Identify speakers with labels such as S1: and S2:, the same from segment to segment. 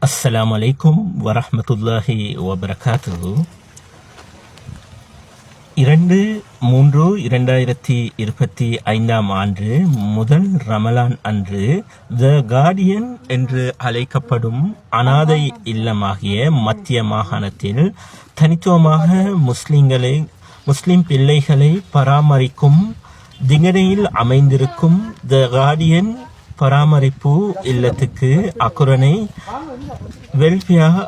S1: அஸ்ஸலாமு அலைக்கும் வரஹ்மத்துல்லாஹி வபரகாத்துஹு. 2/3/2025 முதல் ரமலான் அன்று த கார்டியன் என்று அழைக்கப்படும் அனாதை இல்லமாகிய மத்திய மாகாணத்தில் தனித்துவமாக முஸ்லிம் பிள்ளைகளை பராமரிக்கும் திங்கனையில் அமைந்திருக்கும் த கார்டியன் பராமரிப்பு இல்லத்துக்கு அக்குரணை வெல்ஃபேர்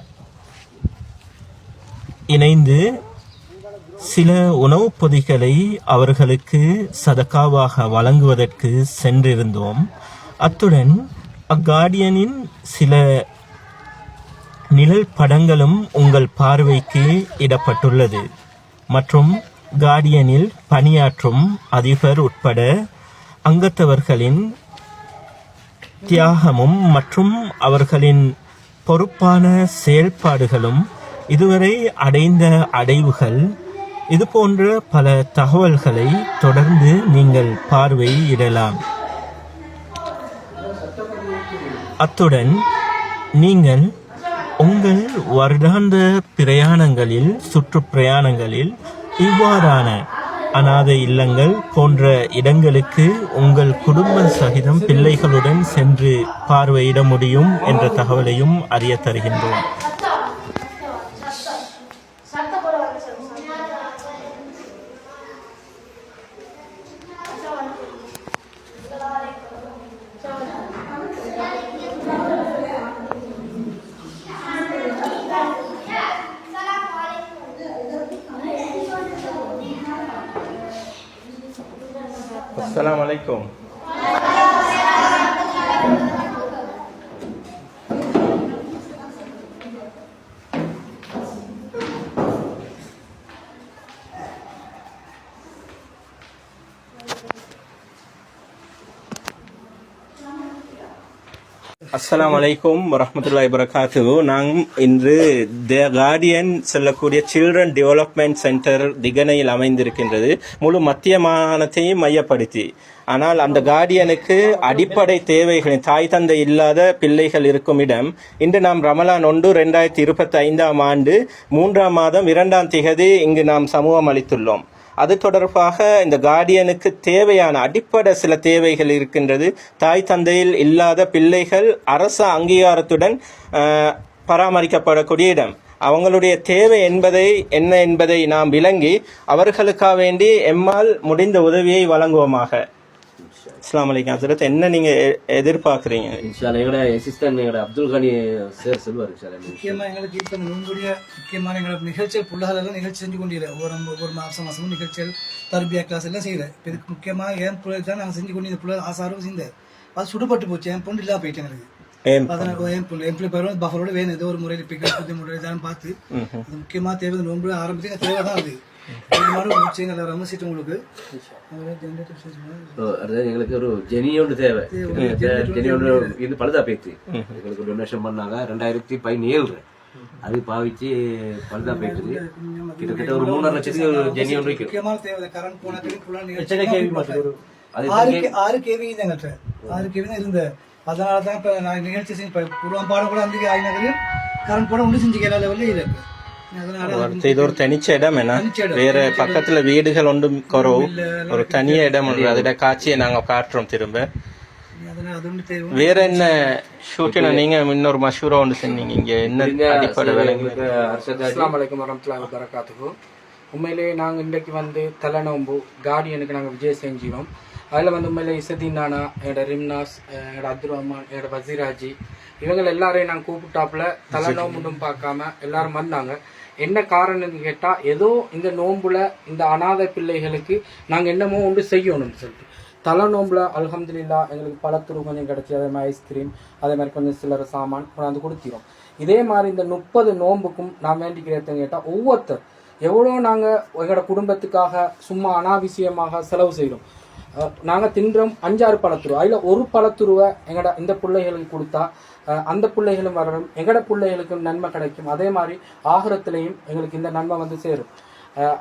S1: இணைந்து சில உணவுப் பொதிகளை அவர்களுக்கு சதக்காவாக வழங்குவதற்கு சென்றிருந்தோம். அத்துடன் அக்கார்டியனின் சில நிழல் படங்களும் உங்கள் பார்வைக்கு இடப்பட்டுள்ளது. மற்றும் கார்டியனில் பணியாற்றும் அதிபர் உட்பட அங்கத்தவர்களின் தியாகமும் மற்றும் அவர்களின் பொறுப்பான செயல்பாடுகளும் இதுவரை அடைந்த அடைவுகள் இது போன்ற பல தகவல்களை தொடர்ந்து நீங்கள் பார்வையிடலாம். அத்துடன் நீங்கள் உங்கள் வருடாந்த பிரயாணங்களில் சுற்றுப்பிரயாணங்களில் இவ்வாறான அனாதை இல்லங்கள் போன்ற இடங்களுக்கு உங்கள் குடும்ப சகிதம் பிள்ளைகளுடன் சென்று பார்வையிட முடியும் என்ற தகவலையும் அறிய தருகின்றோம். அஸ்ஸலாமு அலைக்கும். அஸ்ஸலாமு அலைக்கும் வரஹ்மத்துல்லாஹி வபரகாத்துஹு. நாங்கள் இன்று த கார்டியன் சொல்லக்கூடிய சில்ட்ரன் டெவலப்மெண்ட் சென்டர் திகனையில் அமைந்திருக்கின்றது, முழு மத்திய மாகாணத்தையும் மையப்படுத்தி. ஆனால் அந்த கார்டியனுக்கு அடிப்படை தேவைகளின் தாய் தந்தை இல்லாத பிள்ளைகள் இருக்கும் இடம். இன்று நாம் ரமலான் 1/2025 3ஆம் மாதம் 2ஆம் திகதி இங்கு நாம் சமூகம் அளித்துள்ளோம். அது தொடர்பாக இந்த கார்டியனுக்கு தேவையான அடிப்படை சில தேவைகள் இருக்கின்றது. தாய் தந்தையில் இல்லாத பிள்ளைகள் அரச அங்கீகாரத்துடன் பராமரிக்கப்படக்கூடிய இடம். அவங்களுடைய தேவை என்ன என்பதை நாம் விளங்கி அவர்களுக்காக வேண்டி எம்மால் முடிந்த உதவியை வழங்குவோமாக. அஸ்ஸலாமு அலைக்கும் ஹஸரத். என்ன நீங்க எதிர்பார்க்குறீங்க?
S2: இன்ஷால்லா எங்களோட அசிஸ்டன்ட் எங்களோட அப்துல் கனி சார் சொல்லுவார்.
S3: முக்கியமாக எங்களுக்கு இப்போ நோன்புடைய முக்கியமான எங்களோட நிகழ்ச்சிகள் புள்ளகளெல்லாம் நிகழ்ச்சி செஞ்சு கொண்டிருக்கிறேன். ஒவ்வொரு மாதமும் நிகழ்ச்சிகள் தர்பியா கிளாஸ் எல்லாம் செய்கிறேன். இப்போ இதுக்கு முக்கியமாக என் பிள்ளை தான் நாங்கள் செஞ்சு கொண்டு இந்த பிள்ளை ஆசாரம் செஞ்சேன். அது சுடுபட்டு போச்சு. என் பொண்ணு இல்லாமல் போயிட்டேன். எனக்கு அதனால் என் பிள்ளை பேரும் பஃபரோட வேணும் ஏதோ ஒரு முறையில் பிக்கப் புதிய முறையில் தான் பார்த்து அது முக்கியமாக தேவை நோன்பு ஆரம்பிச்சு எங்கள் தேவை தான் அது
S2: எங்களுக்கு ஒரு ஜெனியோண்டு தேவை. ஜெனியோண்டு இது பழுதா போயிடுச்சு. எங்களுக்கு டொனேஷன் பண்ணாங்க 2017. அது பாவிச்சு பழுதா போயிடுது. கிட்டத்தட்ட ஒரு 3.5 லட்சத்துக்கு ஜெனியோண்டு வைக்கும்.
S3: 6 கேவி தான் இருந்த. அதனால தான் இப்போ நான் நிகழ்ச்சி செஞ்சு பாடம் கூட அந்த ஆயினங்களையும் கரண்ட் போட ஒன்று செஞ்சு கேரளா லெவலில் இருக்கு.
S1: இது ஒரு தனிச்ச இடம் என்ன, வேற பக்கத்துல வீடுகள் ஒன்றும் குறவு, ஒரு தனிய இடம் உண்டு. அதோட காட்சியை நாங்க காட்டுறோம் திரும்ப. வேற என்ன ஷூட்டிங் நீங்க இன்னொரு மஷூரா ஒன்று சொன்னீங்க, இங்க என்ன அடிப்படை வேலைங்க?
S4: அஸ்ஸலாமு அலைக்கும் வரஹ்மத்துல்லாஹி வபரகாத்துஹு. உண்மையிலே நாங்கள் இன்றைக்கு தலைநோம்பு கார்டியனுக்கு நாங்கள் விஜய் செஞ்சோம். அதில் உண்மையிலே இசதீன் நானா, என்னோட ரிம்னாஸ், என்னோட அப்துல் ரஹ்மான், என்னோட வசீராஜி, இவங்க எல்லாரையும் நாங்கள் கூப்பிட்டாப்புல தலைநோம்பும் பார்க்காம எல்லாரும் வந்தாங்க. என்ன காரணம்னு கேட்டால், ஏதோ இந்த நோம்புல இந்த அனாதை பிள்ளைகளுக்கு நாங்கள் என்னமோ ஒன்று செய்யணும்னு சொல்லிட்டு தலைநோம்புல அல்ஹம்துலில்லாஹ் எங்களுக்கு பழத்துரு கொஞ்சம் கிடச்சி, அதே மாதிரி ஐஸ்கிரீம், அதே மாதிரி கொஞ்சம் சில்லறை சாமான் கொண்டாந்து கொடுத்திரோம். இதே மாதிரி இந்த 30 நோம்புக்கும் நான் வேண்டிக்கிறதுன்னு கேட்டால், ஒவ்வொருத்தர் எவ்வளோ நாங்கள் எங்களோட குடும்பத்துக்காக சும்மா அனாவசியமாக செலவு செய்கிறோம். நாங்கள் தின்றோம் 5-6 பழத்துருவா, அதில் ஒரு பழத்துருவை எங்களோட இந்த பிள்ளைகளுக்கு கொடுத்தா அந்த பிள்ளைகளும் வரணும், எங்களோட பிள்ளைகளுக்கும் நன்மை கிடைக்கும். அதே மாதிரி ஆகிரத்திலையும் எங்களுக்கு இந்த நன்மை சேரும்.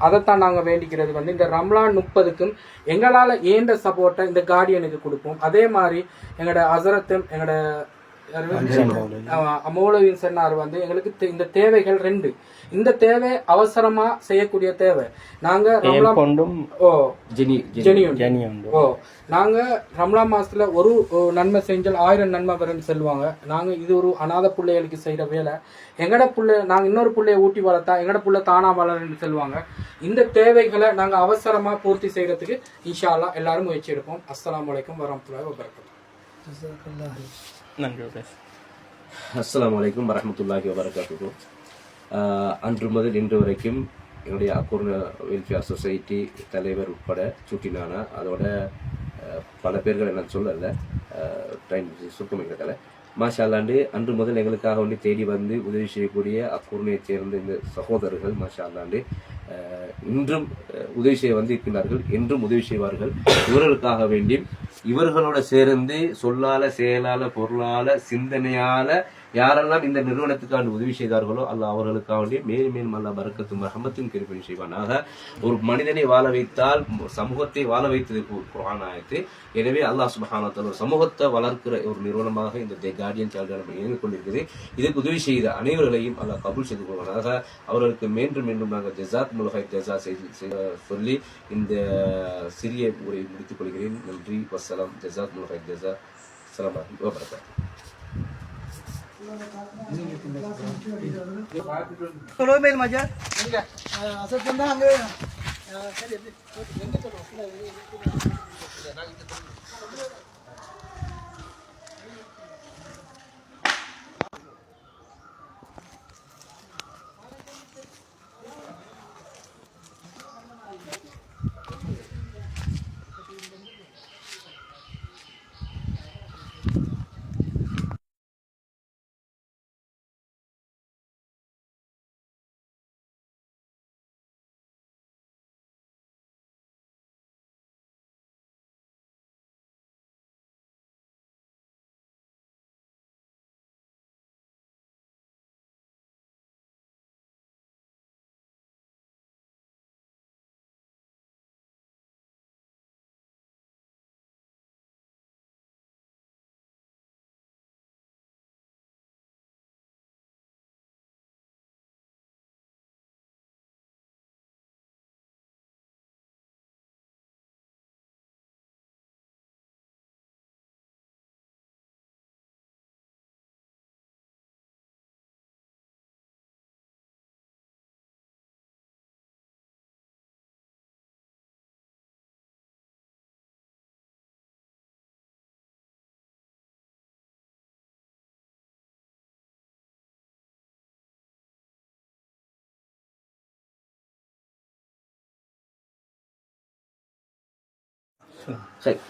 S4: அதைத்தான் நாங்கள் வேண்டிக்கிறது இந்த ரம்லான் 30க்கும் எங்களால் ஏண்ட சப்போர்ட்டை இந்த கார்டியனுக்கு கொடுப்போம். அதே மாதிரி எங்களோட ஹஸரத்தும் எங்களோட மௌலவின் சொன்னார் வந்து எங்களுக்கு இந்த தேவைகள் 2. இந்த தேவை அவசரமா செய்யக்கூடிய தேவை. நாங்க நாங்க ரம்லான் மாசத்துல ஒரு நன்மை செஞ்சால் 1000 நன்மை வரும்னு சொல்லுவாங்க. நாங்க இது ஒரு அநாத பிள்ளைகளுக்கு செய்யற வேலை. எங்கட புள்ள நாங்க இன்னொரு பிள்ளைய ஊட்டி வளர்த்தா எங்கட புள்ள தானா வளருன்னு சொல்லுவாங்க. இந்த தேவைகளை நாங்க அவசரமா பூர்த்தி செய்யறதுக்கு இன்ஷா அல்லாஹ் எல்லாரும் முயற்சி எடுப்போம். அஸ்ஸலாமு அலைக்கும் வரஹ்மத்துல்லாஹி வபரகாத்துஹு.
S1: நன்றி.
S2: அஸ்ஸலாமு அலைக்கும் வரஹ்மத்துல்லாஹி வபரகாத்துஹு. அன்று முதல் இன்று வரைக்கும் என்னுடைய அக்கூர்ண வெல்ஃபேர் சொசைட்டி தலைவர் உட்பட சுட்டினானா அதோட பல பேர்கள் என்ன சொல்லல டைம் சுருக்கமிக்கிறதால மாஷா அல்லாண்டு அன்று முதல் எங்களுக்காக வந்து தேடி வந்து உதவி செய்யக்கூடிய அக்கூர்ணையைச் சேர்ந்த இந்த சகோதரர்கள் மாஷா அல்லாண்டு இன்றும் உதவி செய்ய வந்து இருக்கின்றார்கள், என்றும் உதவி செய்வார்கள். இவர்களுக்காக வேண்டி இவர்களோட சேர்ந்து சொல்லால செயலால பொருளால சிந்தனையால யாரெல்லாம் இந்த நிறுவனத்துக்கான உதவி செய்தார்களோ அல்லாஹ் அவர்களுக்காக வேண்டிய மேலும் மேலும் அல்லாஹ் பரக்கத்தும் ரஹமத்தும் கிருபை செய்வானாக. ஒரு மனிதனை வாழ வைத்தால் சமூகத்தை வாழ வைத்தது குர்ஆன் ஆயத்து. எனவே அல்லாஹ் சுப்ஹானஹு வ தஆலா ஒரு சமூகத்தை வளர்க்கிற ஒரு நிறுவனமாக இந்த தி கார்டியன் சேனல் இயங்கிக் கொண்டிருக்கிறது. இதுக்கு உதவி செய்த அனைவர்களையும் அல்லாஹ் கபூல் செய்து கொள்வானாக. அவர்களுக்கு மீண்டும் மீண்டும் நாங்கள் ஜஸாக்குமுல் ஹைர் ஜஸா சொல்லி இந்த சிறிய உரை முடித்துக் கொள்கிறேன். நன்றி. வஸ்ஸலாம். ஜஸாக்குமுல் ஹைர் ஜஸா. அஸ்ஸலாமு அலைக்கும் வ பரகாத்துஹு.
S3: Kalau mail aja. Asal tenda angge.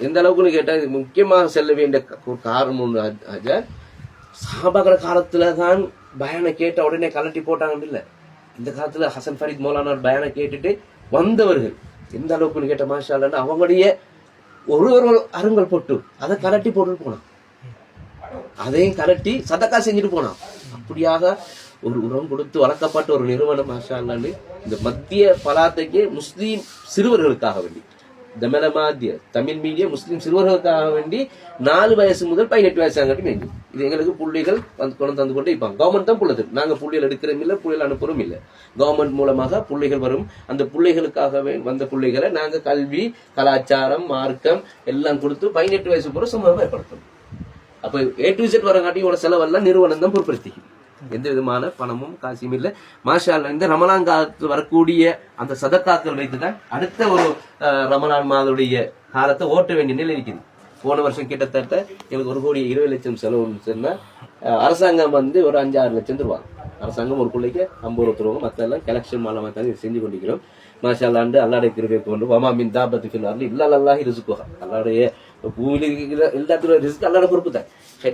S2: எந்த அளவுக்குன்னு கேட்டா இது முக்கியமாக செல்ல வேண்டிய ஒரு காரணம் ஒண்ணு ஆஜா. சஹாபாக்கள காலத்துல தான் பயானை கேட்ட உடனே கலட்டி போட்டாங்கன்னு இல்ல. இந்த காலத்துல ஹசன் ஃபரீத் மௌலானா பயானை கேட்டுட்டு வந்தவர்கள் எந்த அளவுக்குன்னு கேட்ட மாஷா அல்லாஹ் அவங்களுடைய ஒரு அருங்கல் போட்டு அதை கலட்டி போட்டு போனான். அதையும் கலட்டி சதக்கா செஞ்சுட்டு போனான். அப்படியாக ஒரு உரம் கொடுத்து வளர்க்கப்பட்ட ஒரு நிறுவனம் மாஷா அல்லாஹ். இந்த மத்திய பலாத்தைக்கு முஸ்லீம் சிறுவர்களுக்காக வேண்டி தமிழமாத்திய தமிழ் மீடிய முஸ்லீம் சிறுவர்களுக்காக வேண்டி 4 வயசு முதல் 18 வயசு ஆகட்டி வேண்டும். இது எங்களுக்கு புள்ளிகள் கொண்டு தந்து கொண்டே இருப்பாங்க. கவர்மெண்ட் தான் புள்ளது. நாங்க புள்ளிகள் எடுக்கிறோம் இல்லை, புள்ளிகள் அனுப்புறோம் இல்லை. கவர்மெண்ட் மூலமாக புள்ளிகள் வரும். அந்த புள்ளிகளுக்காகவே வந்த புள்ளிகளை நாங்க கல்வி கலாச்சாரம் மார்க்கம் எல்லாம் கொடுத்து 18 வயசு பூரா சமூகம் ஏற்படுத்தணும். அப்ப A to Z வரங்காட்டியோட செலவெல்லாம் நிறுவனம் தான் பொறுப்படுத்திக்கும். எந்த விதமான பணமும் காசியும் இல்லை. மாஷா அல்லாஹ். இந்த ரமலான் காலத்தில் வரக்கூடிய அந்த சதக்காக்கள் வைத்துதான் அடுத்த ஒரு ரமலான் மாதத்துடைய காலத்தை ஓட்ட வேண்டிய நிலை இருக்குது. போன வருஷம் கிட்டத்தட்ட எங்களுக்கு 1,20,00,000 செலவுன்னு சொன்னா அரசாங்கம் வந்து ஒரு 5-6 லட்சம் தருவாங்க. அரசாங்கம் ஒரு பிள்ளைக்கு 50 ரூபா தருவாங்க. மற்ற எல்லாம் கலெக்ஷன் மூலமாக தான் செஞ்சு கொண்டிருக்கிறோம். மாஷா அல்லாஹ். அல்லாஹ்வுடைய கிருபையை கொண்டு வமா மின் தாபத்தி ஃபில் அர்லி இல்லா அல்லாஹி ரிஸ்குஹா. அல்லாஹ்வுடைய பூமியில எல்லாத்துடைய ரிஸ்க் அல்லாஹ்வுடைய பொறுப்பு தான்.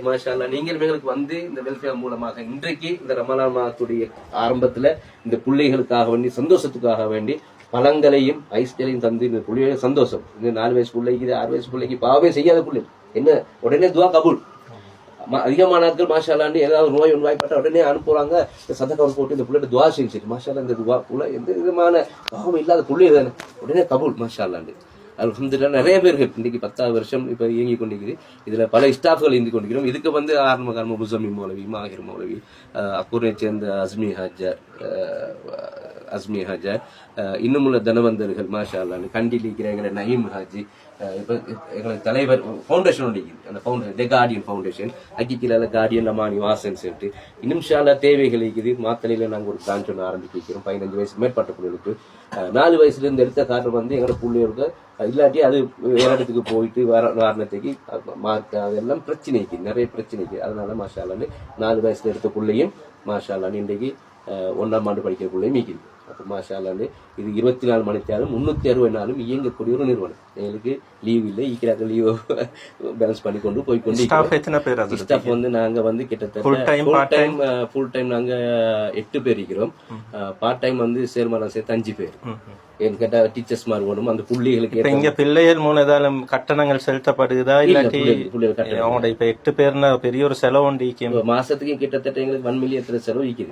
S2: மாஷா அல்லாஹ். நீங்கள் எங்களுக்கு வந்து இந்த வெல்ஃபேர் மூலமாக இன்றைக்கு இந்த ரமலான் மாதத்துடைய ஆரம்பத்துல இந்த பிள்ளைகளுக்காக வேண்டி சந்தோஷத்துக்காக வேண்டி பழங்களையும் ஐஸ்களையும் தந்து இந்த பிள்ளைய சந்தோஷம். இந்த 4 வயசு பிள்ளைக்கு 6 வயசு பிள்ளைக்கு பாவமே செய்யாத பிள்ளை என்ன உடனே துவா கபூல். அதிகமான நாட்கள் மாஷா அல்லாஹ் ஏதாவது நோய் வாய்ப்பட்ட உடனே அனுப்புறாங்க. சதக்காவை போட்டு இந்த பிள்ளைட துவா செஞ்சு மாஷா அல்லாஹ். இந்த துவா புள்ள எந்த விதமான பாவம் இல்லாத பிள்ளை தானே உடனே கபூல் மாஷா அல்லாஹ். அல்ஹம்துலில்லாஹ் நிறைய பேர்கள் இன்னைக்கு 10வது வருஷம் இப்போ இயங்கி கொண்டிருக்குது. இதுல பல ஸ்டாஃப்கள் இயங்கி கொண்டிருக்கிறோம். இதுக்கு வந்து ஆரம்ப காரணம் முசம்மி மௌலவி, மாஹிர் மௌலவி, அக்கூரை சேர்ந்த அஸ்மி ஹாஜர், இன்னும் உள்ள தனவந்தர்கள் மாஷா அல்லாஹ், கண்டியில் இருக்கிற எங்களை நயீம் ஹாஜி, இப்போ எங்களுக்கு தலைவர் ஃபவுண்டேஷன் ஒன்று அந்த ஃபவுண்டேஷன் தி கார்டியன் ஃபவுண்டேஷன் அக்கிக்கிலால கார்டியன் லமானி வாசன் சொல்லிட்டு இன்னும் ஷாலா தேவைகள் இருக்குது. மாத்தலையில் நாங்கள் ஒரு பிரான்ச் ஒன்று ஆரம்பிக்க வைக்கிறோம் 15 வயசு மேற்பட்ட பிள்ளைகளுக்கு. 4 வயசுலேருந்து எடுத்த காரணம் வந்து எங்களோட பிள்ளைகளுக்கு இல்லாட்டி அது வேற இடத்துக்கு போயிட்டு வாரணத்துக்கு மார்க் அதெல்லாம் பிரச்சனைக்கு நிறைய பிரச்சனைக்கு. அதனால மாஷா அல்லான்னு 4 வயசுல எடுத்த பிள்ளையும் மாஷா அல்லான்னு இன்றைக்கு 1ஆம் ஆண்டு படிக்கிற பிள்ளையும் மீக்குது. அப்போ மாஷா அல்லான்னு இது 24 மணித்தாலும் 360 நாளும் இயங்கக்கூடிய ஒரு நிறுவனம். எங்களுக்கு லீவ் இல்லை, ஈக்கிறாக்க லீவ் பேலன்ஸ் பண்ணி கொண்டு போய்கொண்டு ஸ்டாஃப் வந்து நாங்க வந்து கிட்டத்தட்ட ஃபுல் டைம் நாங்க 8 பேர் இருக்கிறோம். பார்ட் டைம் வந்து சேர்மானா சேர்த்து 5 பேர். ஏன்னு கேட்டா டீச்சர்ஸ் மாதிரி வேணும் அந்த புள்ளிகளுக்கு.
S1: இங்க பிள்ளைகள் மூலம் கட்டணங்கள் செலுத்தப்படுதா இல்லாட்டி அவங்களோட இப்ப 8 பேர்னா பெரிய ஒரு செலவு உண்டு.
S2: மாசத்துக்கு கிட்டத்தட்ட எங்களுக்கு 1 மில்லியன் செலவு வைக்குது.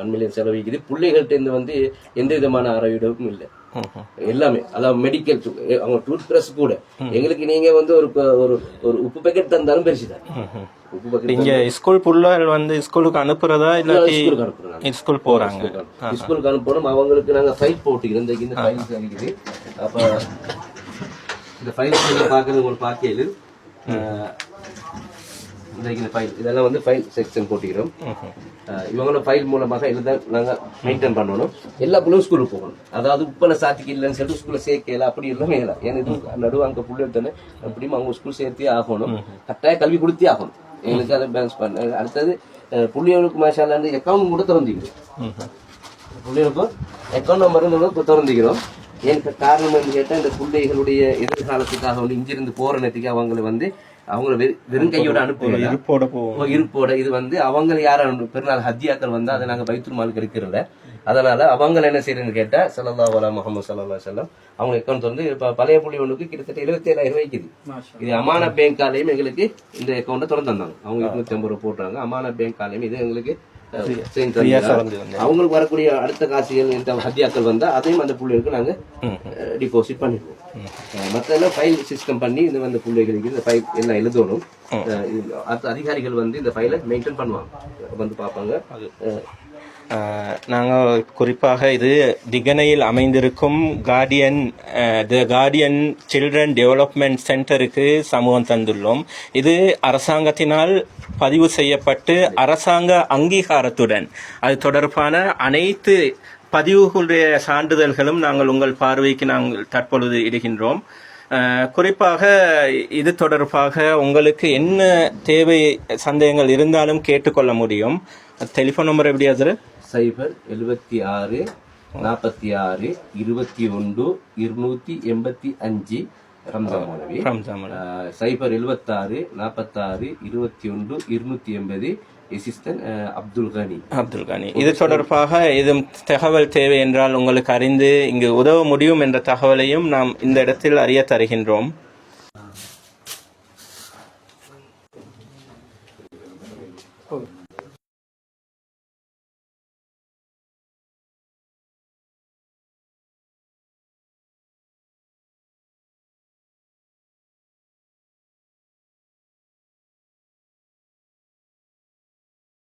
S2: 1 மில்லியன் செலவு வைக்குது. பிள்ளைகள்ட்ட இருந்து வந்து எந்த விதமான ஆரோக்கியமும் இல்லை. எல்லாமே அதாவது மெடிக்கல் அவங்க டூத் பிரஷ் கூட எங்களுக்கு நீங்க வந்து ஒரு உப்பு பேக்கெட் தந்தாலும் பெருசுதான்.
S1: இங்க ஸ்கூல் புள்ளைகள் வந்து ஸ்கூலுக்கு அனுப்புறதா இல்லாட்டி ஸ்கூல் போறாங்க?
S2: ஸ்கூலுக்கு அனுப்பணும். அவங்களுக்கு நாங்க ஃபைல் போட்டுக்கிறோம். இந்த ஃபைல் இருக்குது. அப்ப இந்த ஃபைல் பாக்குறது உங்களுக்கு பாக்கையில இந்த ஃபைல் இதெல்லாம் வந்து ஃபைல் செக்ஷன் போட்டுக்கிறோம். இவங்களோட ஃபைல் மூலமாக இதுதான் நாங்க மெயின்டைன் பண்ணணும். எல்லா பிள்ளையும் ஸ்கூலுக்கு போகணும். அதாவது உப்பனை சாத்திக்கு இல்லைன்னு சொல்லிட்டு ஸ்கூல்ல சேர்க்கல அப்படி எல்லாமே இல்லை. ஏன்னா இது நடுவு அங்க புள்ளி தானே அப்படியும் அவங்க ஸ்கூல் சேர்த்தே ஆகணும். கட்டாய கல்வி கொடுத்தே ஆகணும். எங்களுக்கு அதை பேலன்ஸ் பண்ண. அடுத்தது புள்ளிகளுக்கு மாஷால அக்கௌண்ட் கூட திறந்துக்கிறோம். புள்ளிகளுக்கும் அக்கௌண்ட் நம்பர் திறந்துக்கிறோம். எனக்கு காரணம் வந்து கேட்டா இந்த பிள்ளைகளுடைய எதிர்காலத்துக்காக வந்து இங்கிருந்து போற நேரத்துக்கு அவங்களை வந்து அவங்கள வெறும் கையோட அனுப்புவோம். இருப்போட இது வந்து அவங்க யாரும் பெருநாள் ஹத்தியாக்கள் வந்து அதை நாங்க பைத்துல் மாலுக்கு இருக்கிறல. அதனால அவங்க என்ன செய்யறேன்னு கேட்டா ஸல்லல்லாஹு அலைஹி முஹம்மது ஸல்லல்லாஹு அலைஹி வஸல்லம் அவங்க அக்கௌண்ட் வந்து இப்ப பழைய புள்ளி ஒண்ணுக்கு கிட்டத்தட்ட 77,000 வைக்குது. இது அமான பேங்காலையும் எங்களுக்கு இந்த அக்கௌண்ட்டை திறந்து தந்தாங்க. அவங்க 250 ரூபாய் போட்டாங்க. அமான பேங்காலையும் இது எங்களுக்கு அவங்களுக்கு வரக்கூடிய அடுத்த காசுகள் இந்த ஹத்தியாக்கள் வந்தா அதையும் அந்த பிள்ளைகளுக்கு நாங்க டிபாசிட் பண்ணிடுவோம். மற்றெல்லாம் ஃபைல் சிஸ்டம் பண்ணி இந்த வந்து பிள்ளைகளுக்கு இந்த ஃபைல் எல்லாம் எழுதணும். அதிகாரிகள் வந்து இந்த ஃபைலை மெயின்டைன் பண்ணுவாங்க, வந்து பார்ப்பாங்க.
S1: நாங்கள் குறிப்பாக இது திகனையில் அமைந்திருக்கும் கார்டியன் சில்ட்ரன் டெவலப்மெண்ட் சென்டருக்கு சமூகம் தந்துள்ளோம். இது அரசாங்கத்தினால் பதிவு செய்யப்பட்டு அரசாங்க அங்கீகாரத்துடன் அது தொடர்பான அனைத்து பதிவுகளுடைய சான்றிதழ்களும் நாங்கள் உங்கள் பார்வைக்கு நாங்கள் தற்பொழுது இடுகின்றோம். குறிப்பாக இது தொடர்பாக உங்களுக்கு என்ன தேவை சந்தேகங்கள் இருந்தாலும் கேட்டுக்கொள்ள முடியும். டெலிஃபோன் நம்பர் எப்படி அது?
S2: 076 46 21 285 ரம்ஜான் மௌலவி. 076 46 21 280 அசிஸ்டன்ட் அப்துல் கனி.
S1: இது தொடர்பாக இது தகவல் தேவை என்றால் உங்களுக்கு அறிந்து இங்கு உதவ முடியும் என்ற தகவலையும் நாம் இந்த இடத்தில் அறிய தருகின்றோம்.